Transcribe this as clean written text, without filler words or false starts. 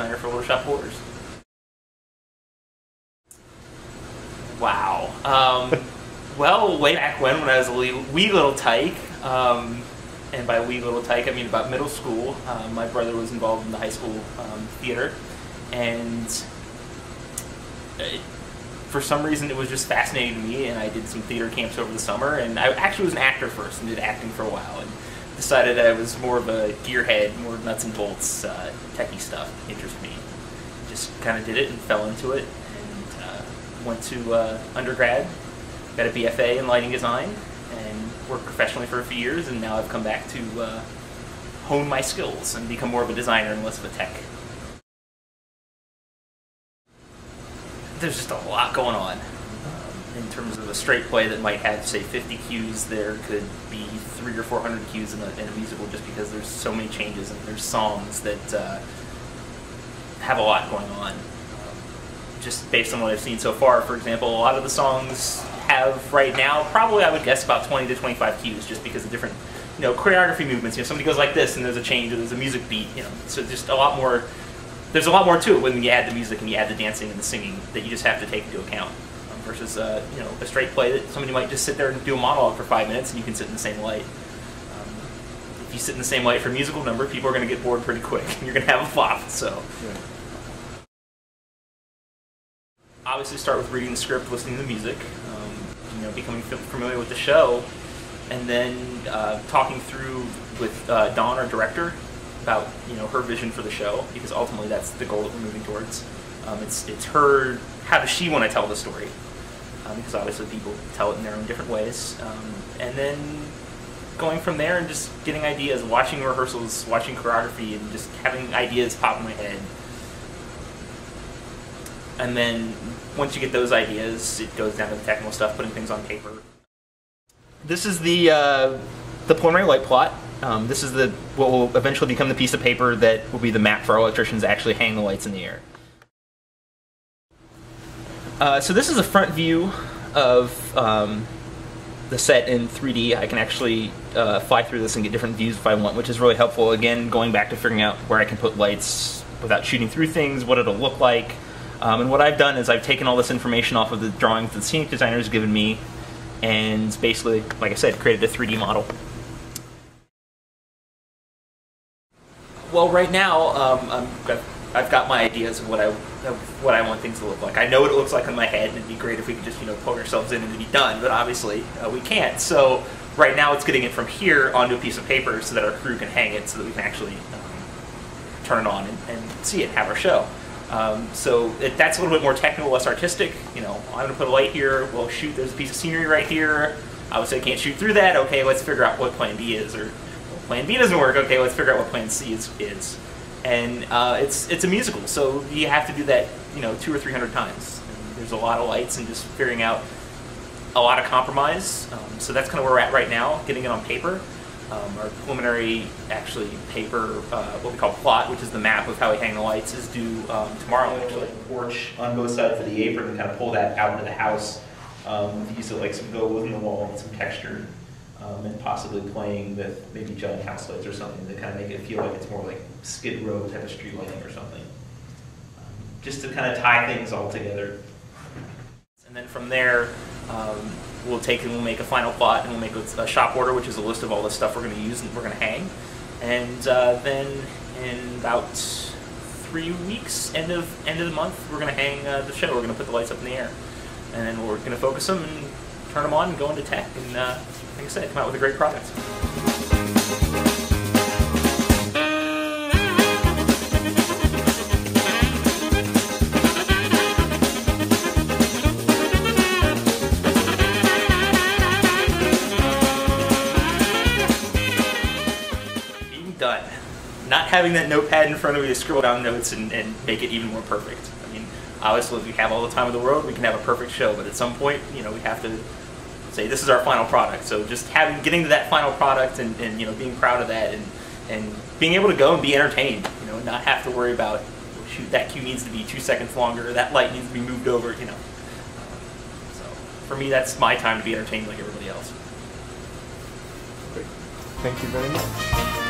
designer for Little Shop Horrors. Wow. Well, way back when I was a wee little tyke, and by wee little tyke I mean about middle school, my brother was involved in the high school theater, and for some reason it was just fascinating to me, and I did some theater camps over the summer, and I actually was an actor first and did acting for a while, and decided I was more of a gearhead, more nuts and bolts, techie stuff interested me. Just kind of did it and fell into it, and went to undergrad, got a BFA in lighting design, and worked professionally for a few years, and now I've come back to hone my skills and become more of a designer and less of a tech. There's just a lot going on. In terms of a straight play that might have, say, 50 cues, there could be 300 or 400 cues in a musical, just because there's so many changes and there's songs that have a lot going on. Just based on what I've seen so far, for example, a lot of the songs have right now, probably I would guess about 20 to 25 cues, just because of different, choreography movements. Somebody goes like this and there's a change, or there's a music beat, so just a lot more. There's a lot more to it when you add the music and you add the dancing and the singing that you just have to take into account. Versus a straight play that somebody might just sit there and do a monologue for 5 minutes and you can sit in the same light. If you sit in the same light for a musical number, people are going to get bored pretty quick and you're going to have a flop. So, yeah. Obviously start with reading the script, listening to the music, becoming familiar with the show, and then talking through with Dawn, our director, about her vision for the show, because ultimately that's the goal that we're moving towards. It's her, how does she want to tell the story? Because obviously people tell it in their own different ways. And then going from there and just getting ideas, watching rehearsals, watching choreography, and just having ideas pop in my head. And then once you get those ideas, it goes down to the technical stuff, putting things on paper. This is the preliminary light plot. This is what will eventually become the piece of paper that will be the map for our electricians to actually hang the lights in the air. So this is a front view of the set in 3D. I can actually fly through this and get different views if I want, which is really helpful. Again, going back to figuring out where I can put lights without shooting through things, what it'll look like. And what I've done is I've taken all this information off of the drawings that the scenic designer has given me, and basically, like I said, created a 3D model. Well, right now, I've got my ideas of what I want things to look like. I know what it looks like in my head, and it'd be great if we could just plug ourselves in and it'd be done. But obviously, we can't. So right now, it's getting it from here onto a piece of paper so that our crew can hang it, so that we can actually turn it on and see it, have our show. So that's a little bit more technical, less artistic. I'm going to put a light here. Well, shoot, there's a piece of scenery right here. Obviously, I can't shoot through that. Okay, let's figure out what Plan B is, or well, Plan B doesn't work. Okay, let's figure out what Plan C is. And it's a musical, so you have to do that 200 or 300 times. And there's a lot of lights and just figuring out a lot of compromise. So that's kind of where we're at right now, getting it on paper. Our preliminary, actually, paper, what we call plot, which is the map of how we hang the lights, is due tomorrow, actually. Porch on both sides of the apron and kind of pull that out into the house with the use of some gold in the wall and some texture. And possibly playing with maybe giant house lights or something to kind of make it feel like it's more like Skid Row type of street lighting or something. Just to kind of tie things all together. And then from there, we'll make a final plot, and we'll make a shop order, which is a list of all the stuff we're going to use and we're going to hang. And then in about 3 weeks, end of the month, we're going to hang the show. We're going to put the lights up in the air. And then we're going to focus them and turn them on and go into tech. And like I said, come out with a great product. Being done. Not having that notepad in front of me to scribble down notes and make it even more perfect. I mean, obviously, if we have all the time in the world, we can have a perfect show, but at some point, we have to say this is our final product. So just getting to that final product and being proud of that and being able to go and be entertained, not have to worry about, shoot, that cue needs to be 2 seconds longer, or that light needs to be moved over, So for me, that's my time to be entertained like everybody else. Great. Thank you very much.